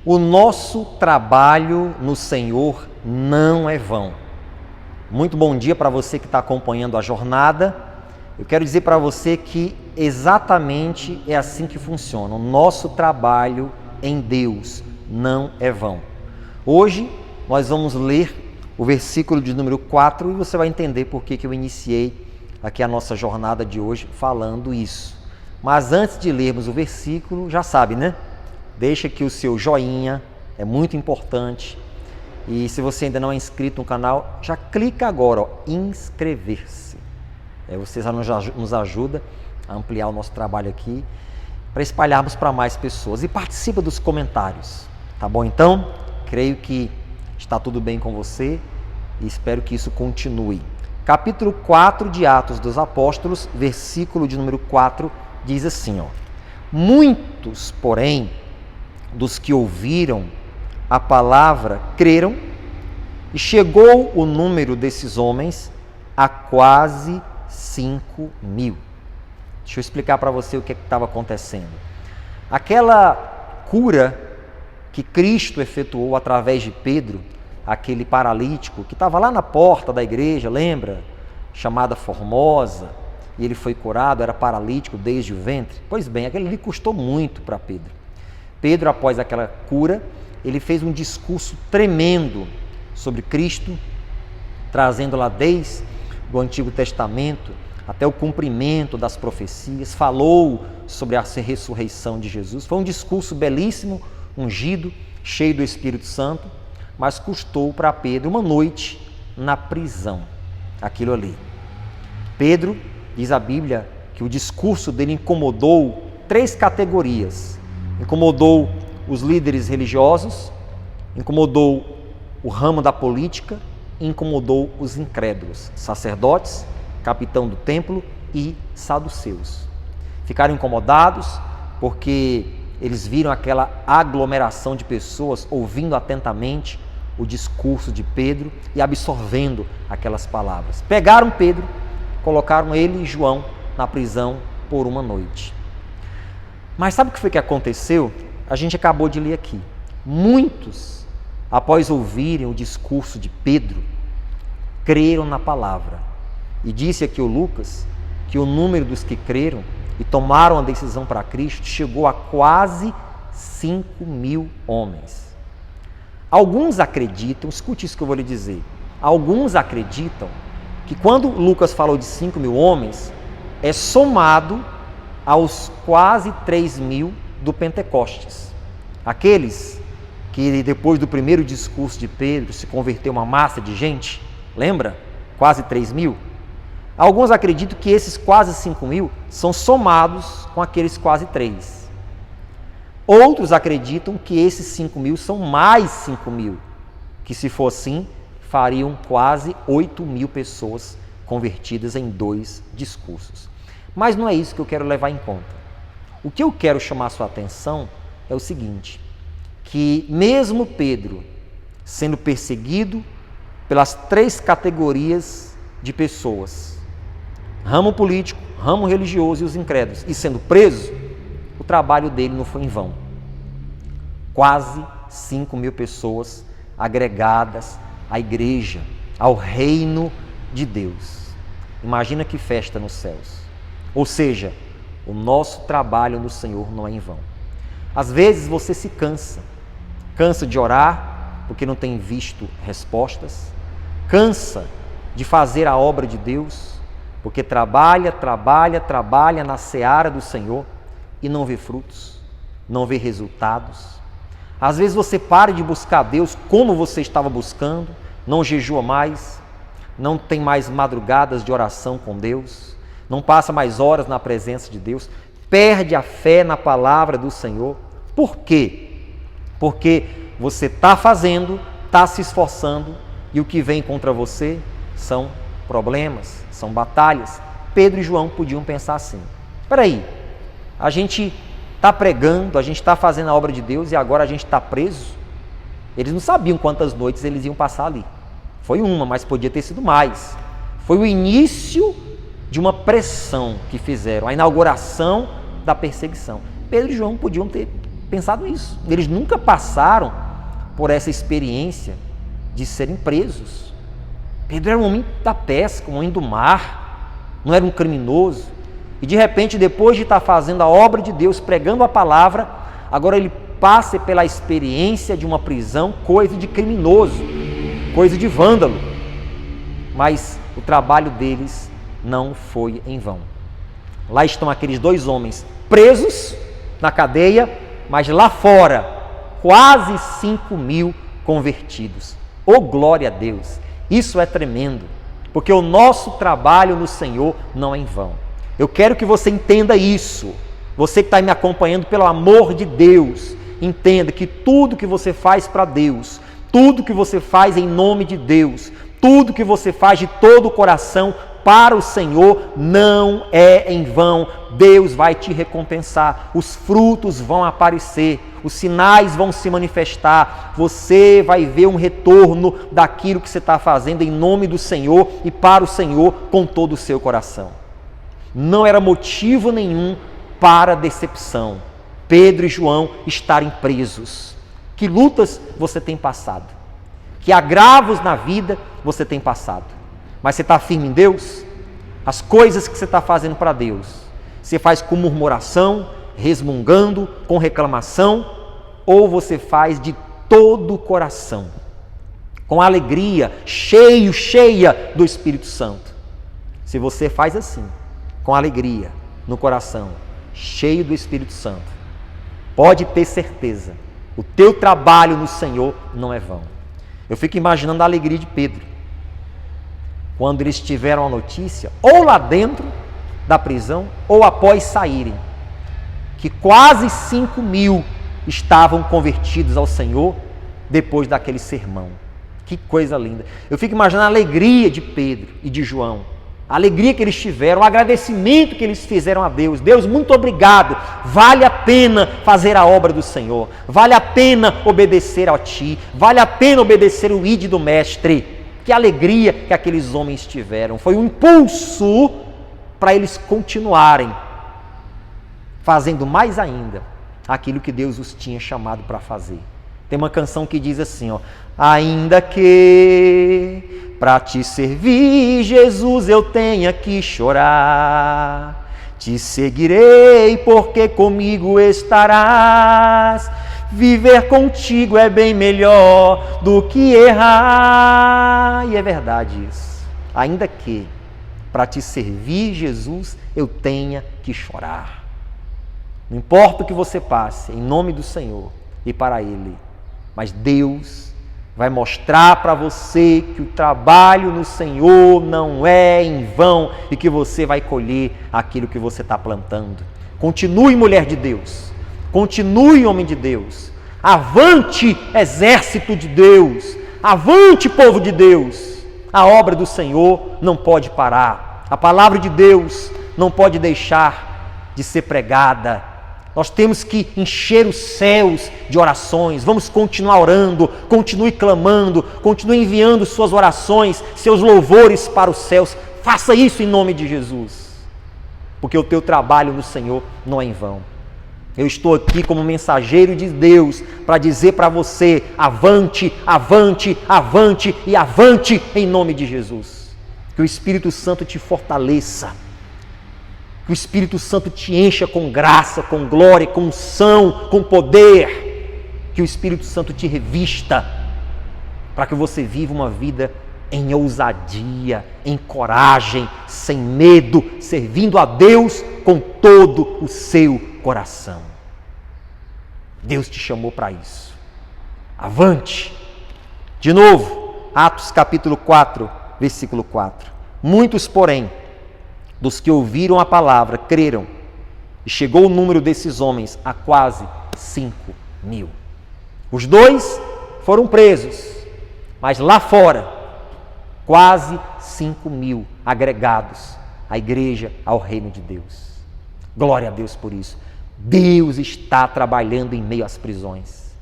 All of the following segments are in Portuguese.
O nosso trabalho no Senhor não é vão. Muito bom dia para você que está acompanhando a jornada. Eu quero dizer para você que exatamente é assim que funciona. O nosso trabalho em Deus não é vão. Hoje nós vamos ler o versículo de número 4 e você vai entender por que eu iniciei aqui a nossa jornada de hoje falando isso. Mas antes de lermos o versículo, já sabe, né? Deixa aqui o seu joinha, é muito importante. E se você ainda não é inscrito no canal, já clica agora, inscrever-se. Você já nos ajuda a ampliar o nosso trabalho aqui, para espalharmos para mais pessoas. E participa dos comentários, tá bom? Então, creio que está tudo bem com você e espero que isso continue. Capítulo 4 de Atos dos Apóstolos, versículo de número 4, diz assim, Muitos, porém, dos que ouviram a palavra creram, e chegou o número desses homens a quase 5.000. Deixa eu explicar para você o que estava acontecendo. Aquela cura que Cristo efetuou através de Pedro, aquele paralítico que estava lá na porta da igreja, lembra? Chamada Formosa, e ele foi curado, era paralítico desde o ventre. Pois bem, aquele ali custou muito para Pedro. Pedro, após aquela cura, ele fez um discurso tremendo sobre Cristo, trazendo lá desde o Antigo Testamento até o cumprimento das profecias, falou sobre a ressurreição de Jesus. Foi um discurso belíssimo, ungido, cheio do Espírito Santo, mas custou para Pedro uma noite na prisão, aquilo ali. Pedro, diz a Bíblia, que o discurso dele incomodou 3 categorias. Incomodou os líderes religiosos, incomodou o ramo da política, incomodou os incrédulos, sacerdotes, capitão do templo e saduceus. Ficaram incomodados porque eles viram aquela aglomeração de pessoas ouvindo atentamente o discurso de Pedro e absorvendo aquelas palavras. Pegaram Pedro, colocaram ele e João na prisão por uma noite. Mas sabe o que foi que aconteceu? A gente acabou de ler aqui. Muitos, após ouvirem o discurso de Pedro, creram na palavra. E disse aqui o Lucas que o número dos que creram e tomaram a decisão para Cristo chegou a quase 5.000 homens. Alguns acreditam, escute isso que eu vou lhe dizer, alguns acreditam que quando Lucas falou de 5.000 homens, é somado aos quase 3.000 do Pentecostes. Aqueles que depois do primeiro discurso de Pedro se converteu uma massa de gente, lembra? Quase 3.000. Alguns acreditam que esses quase 5.000 são somados com aqueles quase 3. Outros acreditam que esses 5.000 são mais 5.000, que se for assim, fariam quase 8.000 pessoas convertidas em 2 discursos. Mas não é isso que eu quero levar em conta. O que eu quero chamar a sua atenção é o seguinte, que mesmo Pedro sendo perseguido pelas 3 categorias de pessoas, ramo político, ramo religioso e os incrédulos, e sendo preso, o trabalho dele não foi em vão. Quase 5.000 pessoas agregadas à igreja, ao reino de Deus. Imagina que festa nos céus. Ou seja, o nosso trabalho no Senhor não é em vão. Às vezes você se cansa de orar porque não tem visto respostas, cansa de fazer a obra de Deus porque trabalha na seara do Senhor e não vê frutos, não vê resultados. Às vezes você para de buscar Deus como você estava buscando, não jejua mais, não tem mais madrugadas de oração com Deus, não passa mais horas na presença de Deus, perde a fé na palavra do Senhor. Por quê? Porque você está fazendo, está se esforçando e o que vem contra você são problemas, são batalhas. Pedro e João podiam pensar assim, espera aí, a gente está pregando, a gente está fazendo a obra de Deus e agora a gente está preso? Eles não sabiam quantas noites eles iam passar ali. Foi uma, mas podia ter sido mais. Foi o início de uma pressão que fizeram, a inauguração da perseguição. Pedro e João podiam ter pensado nisso. Eles nunca passaram por essa experiência de serem presos. Pedro era um homem da pesca, um homem do mar, não era um criminoso. E de repente, depois de estar fazendo a obra de Deus, pregando a palavra, agora ele passa pela experiência de uma prisão, coisa de criminoso, coisa de vândalo. Mas o trabalho deles não foi em vão. Lá estão aqueles 2 homens presos na cadeia, mas lá fora, quase 5.000 convertidos. Oh, glória a Deus! Isso é tremendo, porque o nosso trabalho no Senhor não é em vão. Eu quero que você entenda isso. Você que está me acompanhando, pelo amor de Deus, entenda que tudo que você faz para Deus, tudo que você faz em nome de Deus, tudo que você faz de todo o coração para o Senhor não é em vão. Deus vai te recompensar, os frutos vão aparecer, os sinais vão se manifestar, você vai ver um retorno daquilo que você está fazendo em nome do Senhor e para o Senhor com todo o seu coração. Não era motivo nenhum para decepção Pedro e João estarem presos. Que lutas você tem passado, que agravos na vida você tem passado, mas você está firme em Deus? As coisas que você está fazendo para Deus, você faz com murmuração, resmungando, com reclamação, ou você faz de todo o coração, com alegria, cheia do Espírito Santo? Se você faz assim, com alegria no coração, cheio do Espírito Santo, pode ter certeza, o teu trabalho no Senhor não é vão. Eu fico imaginando a alegria de Pedro, quando eles tiveram a notícia, ou lá dentro da prisão, ou após saírem, que quase 5.000 estavam convertidos ao Senhor depois daquele sermão. Que coisa linda! Eu fico imaginando a alegria de Pedro e de João, a alegria que eles tiveram, o agradecimento que eles fizeram a Deus. Deus, muito obrigado, vale a pena fazer a obra do Senhor, vale a pena obedecer a Ti, vale a pena obedecer o ide do Mestre. Que alegria que aqueles homens tiveram, foi um impulso para eles continuarem fazendo mais ainda aquilo que Deus os tinha chamado para fazer. Tem uma canção que diz assim, ó: ainda que para te servir, Jesus, eu tenha que chorar, te seguirei porque comigo estarás. Viver contigo é bem melhor do que errar. E é verdade isso. Ainda que para te servir, Jesus, eu tenha que chorar. Não importa o que você passe, em nome do Senhor e para Ele, mas Deus vai mostrar para você que o trabalho no Senhor não é em vão e que você vai colher aquilo que você está plantando. Continue, mulher de Deus. Continue, homem de Deus. Avante, exército de Deus. Avante, povo de Deus. A obra do Senhor não pode parar. A palavra de Deus não pode deixar de ser pregada. Nós temos que encher os céus de orações. Vamos continuar orando, continue clamando, continue enviando suas orações, seus louvores para os céus. Faça isso em nome de Jesus, porque o teu trabalho no Senhor não é em vão. Eu estou aqui como mensageiro de Deus para dizer para você: avante, avante, avante e avante em nome de Jesus. Que o Espírito Santo te fortaleça. Que o Espírito Santo te encha com graça, com glória, com unção, com poder. Que o Espírito Santo te revista para que você viva uma vida em ousadia, em coragem, sem medo, servindo a Deus com todo o seu coração. Deus te chamou para isso. Avante. De novo, Atos capítulo 4, versículo 4. Muitos, porém, dos que ouviram a palavra, creram, e chegou o número desses homens a quase 5.000. Os 2 foram presos, mas lá fora, quase 5.000 agregados à igreja, ao reino de Deus. Glória a Deus por isso. Deus está trabalhando em meio às prisões.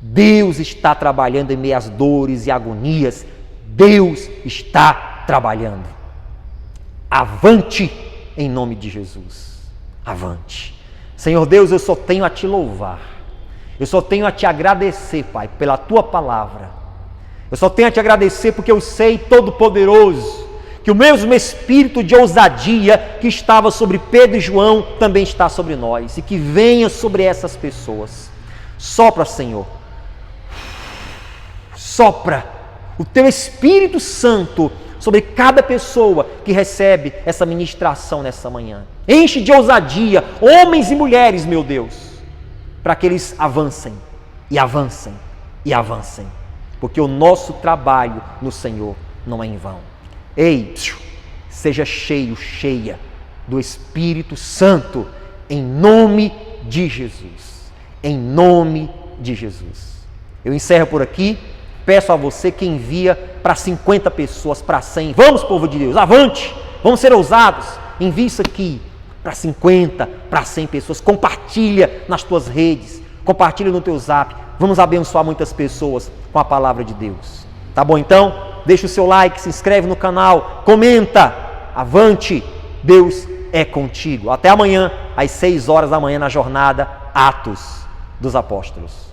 Deus está trabalhando em meio às dores e agonias. Deus está trabalhando. Avante em nome de Jesus. Avante. Senhor Deus, eu só tenho a Te louvar. Eu só tenho a te agradecer, Pai, pela tua palavra. Eu só tenho a te agradecer porque eu sei, Todo-Poderoso, que o mesmo espírito de ousadia que estava sobre Pedro e João também está sobre nós, e que venha sobre essas pessoas. Sopra, Senhor. Sopra o teu Espírito Santo sobre cada pessoa que recebe essa ministração nessa manhã. Enche de ousadia homens e mulheres, meu Deus, para que eles avancem e avancem e avancem, porque o nosso trabalho no Senhor não é em vão. Ei, seja cheio, cheia do Espírito Santo, em nome de Jesus. Em nome de Jesus. Eu encerro por aqui. Peço a você que envia para 50 pessoas, para 100. Vamos, povo de Deus, avante! Vamos ser ousados. Envie isso aqui para 50, para 100 pessoas. Compartilha nas tuas redes. Compartilha no teu zap. Vamos abençoar muitas pessoas com a palavra de Deus. Tá bom então? Deixa o seu like, se inscreve no canal, comenta. Avante! Deus é contigo. Até amanhã, às 6 horas da manhã, na jornada Atos dos Apóstolos.